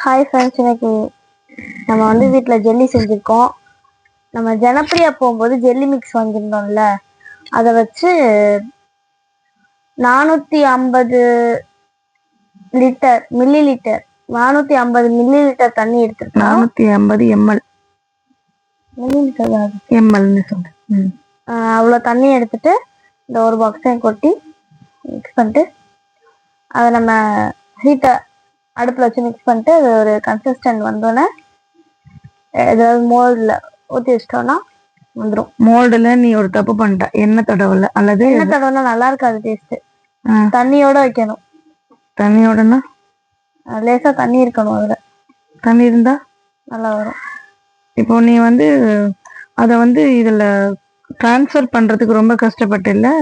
Hi friends, இன்னைக்கு நம்ம வந்து வீட்டில் ஜெல்லி செஞ்சுருக்கோம். நம்ம ஜனப்பிரியா போகும்போது ஜெல்லி மிக்ஸ் வாங்கியிருந்தோம்ல, அதை வச்சு 450 மில்லி லிட்டர் 450 மில்லி லிட்டர் தண்ணி எடுத்துருக்கோம். 450 ml மில்லி லிட்டர் எம்எல்னு சொல்றேன். அவ்வளோ தண்ணி எடுத்துட்டு இந்த ஒரு பாக்ஸையும் கொட்டி மிக்ஸ் பண்ணிட்டு அதை நம்ம ஹீட்டை அடுப்பில் வச்சு மிக்ஸ் பண்ணிட்டு அது ஒரு கன்சிஸ்டன்ட் வந்தோடனே ஏதாவது மோல்டில் ஊற்றி வச்சிட்டோம்னா வந்துடும். மோல்டுல நீ ஒரு தப்பு பண்ணிட்ட, எண்ணெய் தடவல அல்லது எண்ணெய் தடவைனா நல்லா இருக்காது டேஸ்ட்டு. தண்ணியோட வைக்கணும். தண்ணியோடனா லேசாக தண்ணி இருக்கணும், அதில் தண்ணி இருந்தா நல்லா வரும். இப்போ நீ வந்து அதை வந்து இதில் ட்ரான்ஸ்ஃபர் பண்ணுறதுக்கு ரொம்ப கஷ்டப்பட்ட இல்லை?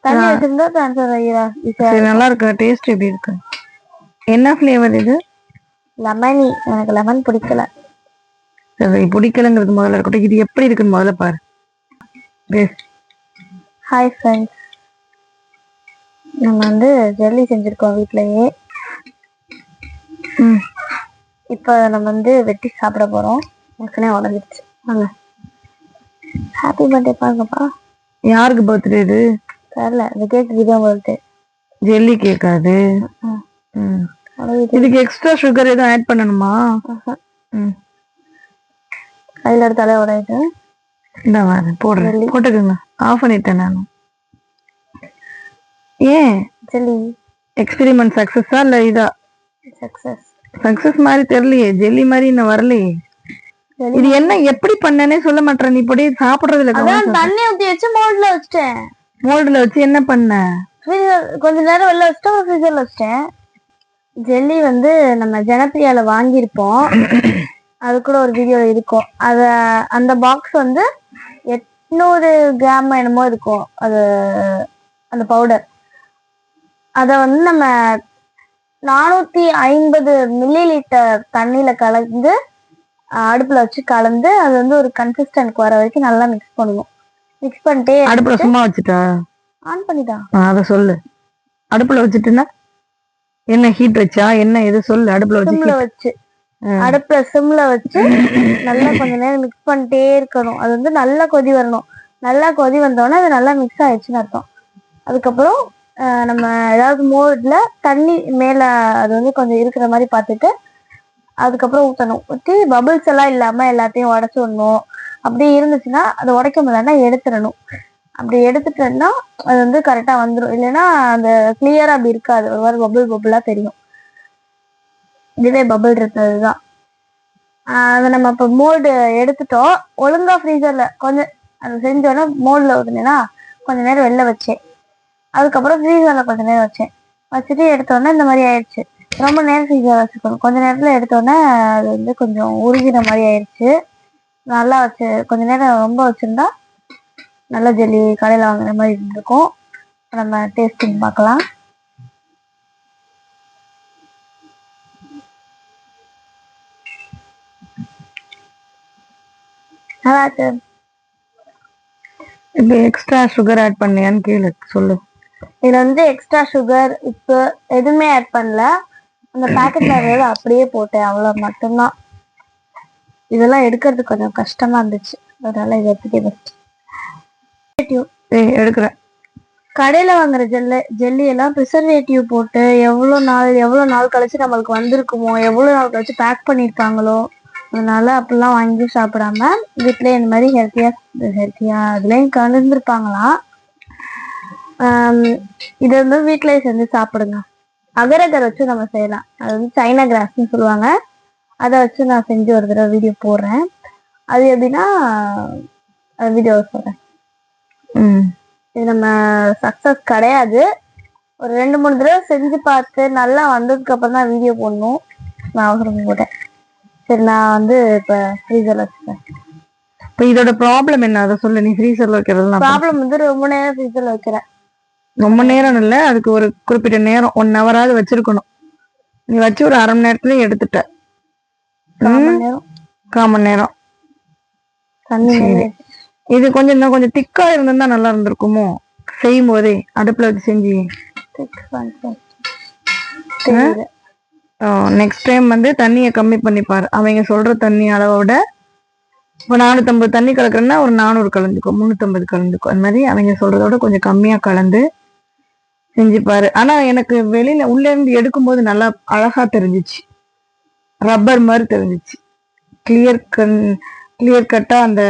தண்ணி வச்சிருந்தா ட்ரான்ஸ்ஃபர் ஆகிடா. சரி, நல்லா இருக்கு. டேஸ்ட் எப்படி இருக்கு? என்ன ஃப்ளேவர் இது? லெமனி. எனக்கு லெமன் பிடிக்கல. சரி, பிடிக்கலங்கிறது முதல்ல இருக்கட்டும். இது எப்படி இருக்குன்னு முதல்ல பாரு. ஹாய் ஃப்ரெண்ட்ஸ், நம்ம வந்து ஜெல்லி செஞ்சுருக்கோம் வீட்லயே. இப்போ நம்ம வந்து வெட்டி சாப்பிட போகிறோம். ஏற்கனவே உடஞ்சிருச்சு. வாங்க. ஹாப்பி பர்த்டே பாருங்கப்பா. யாருக்கு பர்த்டே இது? தெரியல, இந்த கேக் இதுதான் பர்த்டே. ஜெல்லி கேக்காது. இதுக்கு எக்ஸ்ட்ரா சுகர் எதுவும் ஆட் பண்ணணுமா? கையில் எடுத்தாலே உடையிட்டு. இந்த மாதிரி போடுறேன், போட்டுக்கோங்க. ஆஃப் பண்ணிட்டேன் நான். ஏன் ஜெல்லி எக்ஸ்பெரிமெண்ட் சக்சஸா இல்லை இதா? சக்சஸ் மாதிரி தெரியலையே, ஜெல்லி மாதிரி இன்னும் வரலையே. இது என்ன எப்படி பண்ணனே சொல்ல மாட்டேன். நீ இப்படி சாப்பிடுறதுல தண்ணி ஊற்றி வச்சு மோல்டில் வச்சுட்டேன். மோல்டில் வச்சு என்ன பண்ண? கொஞ்ச நேரம் வெளில வச்சுட்டு ஃப்ரீசர்ல வச்சிட்டேன். ஜெல்லி வந்து நம்ம ஜனப்பிரியால வாங்கியிருப்போம். அது கூட ஒரு வீடியோ இருக்கும். அந்த பாக்ஸ் வந்து 800 கிராம் என்னமோ இருக்கும். அது அந்த பவுடர் அதை வந்து நம்ம 450 மில்லி லிட்டர் தண்ணியில கலந்து அடுப்புல வச்சு கலந்து அது வந்து ஒரு கன்சிஸ்டன்ட் வர வரைக்கும் நல்லா மிக்ஸ் பண்ணணும். மிக்ஸ் பண்ணிட்டே அடுப்புல சும்மா வச்சுட்டா ஆன் பண்ணிட்டா? அத சொல்லு. அடுப்புல வச்சுட்டுன்னா என்ன ஹீட் வச்சா என்ன எது சொல்லு. அடுப்புல வச்சு அடுப்புல சிம்ல வச்சு நல்லா கொஞ்ச நேரம் மிக்ஸ் பண்ணிட்டே இருக்கணும். அது வந்து நல்லா கொதி வரணும். நல்லா கொதி வந்தோடனே அது நல்லா மிக்ஸ் ஆயிடுச்சுன்னு அர்த்தம். அதுக்கப்புறம் நம்ம ஏதாவது மோல்ட்ல தண்ணி மேல அது வந்து கொஞ்சம் இருக்கிற மாதிரி பார்த்துட்டு அதுக்கப்புறம் ஊற்றணும். ஊற்றி பபிள்ஸ் எல்லாம் இல்லாம எல்லாத்தையும் உடச்சி விடணும். அப்படி இருந்துச்சுன்னா அதை உடைக்க முடியலன்னா எடுத்துடணும். அப்படி எடுத்துட்டோம்னா அது வந்து கரெக்டா வந்துடும். இல்லைன்னா அந்த கிளியரா அப்படி இருக்காது, ஒரு மாதிரி பபுளா தெரியும். இதுவே பபுள் இருக்கிறதுதான். அதை நம்ம இப்போ மோல்டு எடுத்துட்டோம். ஒழுங்கா ஃப்ரீசர்ல கொஞ்சம் அதை செஞ்சோன்னா மோல்டில் ஊற்றுனேன்னா கொஞ்ச நேரம் வெளில வச்சேன். அதுக்கப்புறம் ஃப்ரீசர்ல கொஞ்ச நேரம் வச்சுட்டு எடுத்தோன்னே இந்த மாதிரி ஆயிடுச்சு. ரொம்ப நேரம் ஃப்ரீசர் வச்சுக்கணும். கொஞ்ச நேரத்துல எடுத்தோன்னே அது வந்து கொஞ்சம் உருகின மாதிரி ஆயிடுச்சு. நல்லா கொஞ்ச நேரம் ரொம்ப வச்சிருந்தா நல்ல ஜெல்லி கடையில் வாங்குற மாதிரி இருந்திருக்கும். நம்ம டேஸ்டிங் பார்க்கலாம். நல்லா இருக்கு. இப்போ எக்ஸ்ட்ரா சுகர் ஆட் பண்ணியான்னு கேளு, சொல்லு. இதுல வந்து எக்ஸ்ட்ரா சுகர் உப்பு எதுவுமே ஆட் பண்ணல. அந்த பேக்கெட்ல இருக்கிறது அப்படியே போட்டேன், அவ்வளவு மட்டும்தான். இதெல்லாம் எடுக்கிறதுக்கு கொஞ்சம் கஷ்டமா இருந்துச்சு, அதனால இதை எடுத்துட்டு எடுக்கிறேன். கடையில வாங்குற ஜெல்லி எல்லாம் ப்ரிசர்வேட்டிவ் போட்டு எவ்வளவு நாள் கழிச்சு நம்மளுக்கு வந்திருக்குமோ, எவ்வளவு நாள் கழிச்சு பேக் பண்ணிருப்பாங்களோ. அதனால அப்படிலாம் வாங்கி சாப்பிடாம வீட்லயே இந்த மாதிரி ஹெல்த்தியா அதுலயும் கலந்துருப்பாங்களாம். இது வந்து வீட்லயே செஞ்சு சாப்பிடுங்க. அகரகர் வச்சு நம்ம செய்யலாம். அது வந்து சைனா கிராஸ்ன்னு சொல்லுவாங்க. அதை வச்சு நான் செஞ்சு ஒரு தடவை வீடியோ போடுறேன். அது எப்படின்னா வீடியோ சொல்றேன். இது நம்ம சக்சஸ் கிடையாது. ஒரு 2-3 தடவை செஞ்சு பார்த்து நல்லா வந்ததுக்கு அப்புறம் தான் வீடியோ போடணும். நான் அவசரம் போட்டேன். சரி, நான் வந்து இப்ப ஃப்ரீசர்ல வச்சுட்டேன். இப்போ இதோட ப்ராப்ளம் என்ன, அதை சொல்லு. நீ ஃப்ரீசர்ல வைக்கிறதுலாம் ப்ராப்ளம் வந்து ரொம்ப நேரம் ஃப்ரீசர்ல வைக்கிறேன். ரொம்ப நேரம் இல்லை, அதுக்கு ஒரு குறிப்பிட்ட நேரம் 1 ஹவராவது வச்சிருக்கணும். நீ வச்சு ஒரு அரை மணி நேரத்துல எடுத்துட்ட. 1/4 மணி நேரம். இது கொஞ்சம் இன்னும் கொஞ்சம் திக்கா இருந்திருந்தா நல்லா இருந்திருக்குமோ? செய்யும் போதே அடுப்புல வச்சு செஞ்சு நெக்ஸ்ட் டைம் வந்து தண்ணியை கம்மி பண்ணிப்பாரு. அவங்க சொல்ற தண்ணி அளவை விட இப்போ 450 தண்ணி கலக்குறேன்னா ஒரு 400 கலந்துக்கோ, 350 கலந்துக்கோ. அந்த மாதிரி அவங்க சொல்றதோட கொஞ்சம் கம்மியா கலந்து செஞ்சுப்பாரு. ஆனா எனக்கு வெளியில உள்ள இருந்து எடுக்கும்போது நல்லா அழகா தெரிஞ்சிச்சு, ரப்பர் மாதிரி தெரிஞ்சிச்சு, கிளியர் கட்டா அந்த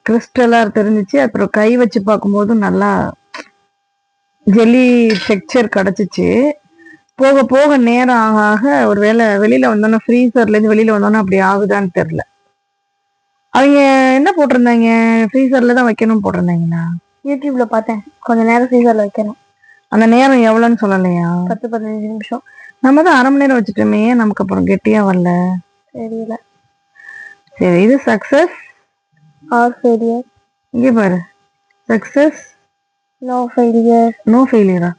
கிறிஸ்டலா தெரிஞ்சிச்சு. அப்புறம் கை வச்சு பார்க்கும்போது நல்லா ஜெல்லி டெக்ஸ்சர் கிடைச்சிச்சு. போக போக நேரம் ஆக ஆக ஒருவேளை வெளியில வந்தோன்னா ஃப்ரீசர்ல இருந்து வெளியில வந்தோன்னா அப்படி ஆகுதான்னு தெரியல. அவங்க என்ன போட்டிருந்தாங்க, ஃப்ரீசர்ல தான் வைக்கணும் போட்டிருந்தாங்கண்ணா. யூடியூப்ல பார்த்தேன் கொஞ்ச நேரம் ஃப்ரீசர்ல வைக்கணும். அந்த நேரம் எவ்வளோன்னு சொல்லலையா? 10-15 நிமிஷம். நம்ம தான் அரை மணி நேரம் வச்சுட்டோமே, நமக்கு அப்புறம் கெட்டியா வரல. தெரியல. சரி, இது சக்சஸ் ஆர் ஃபெயிலியர்? இங்கே பாரு, சக்சஸ் நோ ஃபெயிலியர். நோ ஃபெயிலியரா?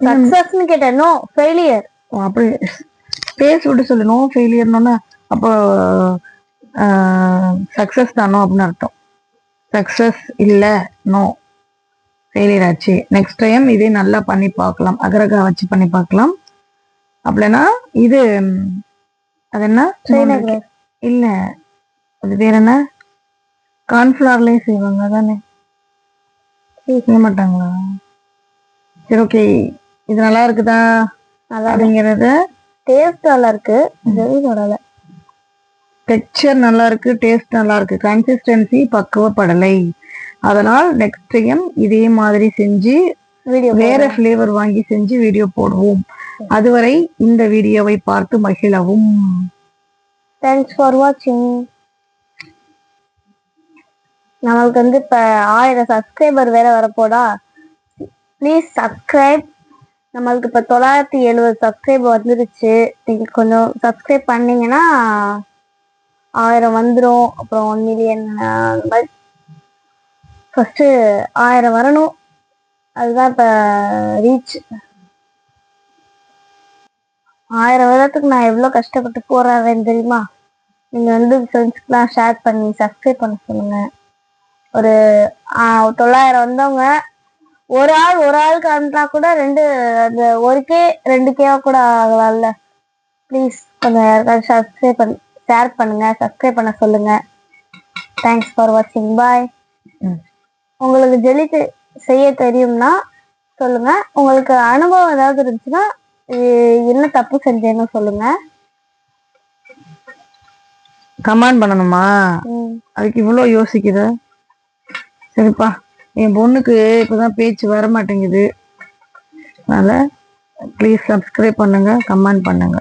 சக்சஸ்னு கேட்டேன், நோ ஃபெயிலியர். அப்படி ஸ்பேஸ் விட்டு சொல்லு. நோ ஃபெயிலியர்னோன்னா அப்போ சக்சஸ் தானோ அப்படின்னு அர்த்தம். சக்சஸ் இல்லை, நோ ஃபெயிலியர் ஆச்சு. நெக்ஸ்ட் டைம் இதே நல்லா பண்ணி பார்க்கலாம், அகரகா வச்சு பண்ணி பார்க்கலாம். அப்படின்னா இது அது என்ன இல்ல, அது பேர் என்ன, கார்ன்ஃபிளவர்லயே செய்வாங்க தானே, செய்ய மாட்டாங்களா? சரி, ஓகே. இது நல்லா இருக்குதா அப்படிங்கிறது? டேஸ்ட் நல்லா இருக்கு, டெக்ஸ்சர் நல்லா இருக்கு, டேஸ்ட் நல்லா இருக்கு, கன்சிஸ்டன்சி பக்குவப்படலை. அதனால் நெக்ஸ்ட் டைம் இதே மாதிரி செஞ்சு வேற ஃபிளேவர் வாங்கி செஞ்சு வீடியோ போடுவோம். அதுவரை இந்த வீடியோவை பார்த்து மகிழவும். தேங்க்ஸ் ஃபார் வாட்சிங். நம்மளுக்கு வந்து இப்ப 1000 சப்ஸ்கிரைபர் வேற வரப்போடா. Please subscribe. நம்மளுக்கு இப்ப 970 சப்ஸ்கிரைபர் வந்துருச்சு. நீங்க கொஞ்சம் சப்ஸ்கிரைப் பண்ணீங்கன்னா 1000 வந்துடும். அப்புறம் 1 மில்லியன் அந்த மாதிரி ஃபர்ஸ்ட் 1000 வரணும். அதுதான் இப்ப ரீச். 1000 வரத்துக்கு நான் எவ்வளவு கஷ்டப்பட்டு போறாருன்னு தெரியுமா? நீங்க வந்து ஃப்ரெண்ட்ஸ்க்குலாம் ஷேர் பண்ணி சப்ஸ்கிரைப் பண்ண சொல்லுங்க. ஒரு 900 வந்தவங்க ஒரு ஆளுக்கு அனுப்பினா கூட 1K 2K கூட ஆகலாம்ல. ப்ளீஸ் கொஞ்சம் யாருக்காவது சப்ஸ்கிரைப் பண்ணி ஷேர் பண்ணுங்க, சப்ஸ்கிரைப் பண்ண சொல்லுங்க. தேங்க்ஸ் ஃபார் வாட்சிங். பாய். உங்களுக்கு ஜெல்லி செய்ய தெரியும்னா சொல்லுங்க. உங்களுக்கு அனுபவம் ஏதாவது இருந்துச்சுன்னா என்ன தப்பு செஞ்சேன்னு சொல்லுங்க, கமெண்ட் பண்ணணுமா? அதுக்கு இவ்வளோ யோசிக்குத? சரிப்பா, என் பொண்ணுக்கு இப்போதான் பேச்சு வர மாட்டேங்குது. அதனால ப்ளீஸ் சப்ஸ்கிரைப் பண்ணுங்க, கமெண்ட் பண்ணுங்க.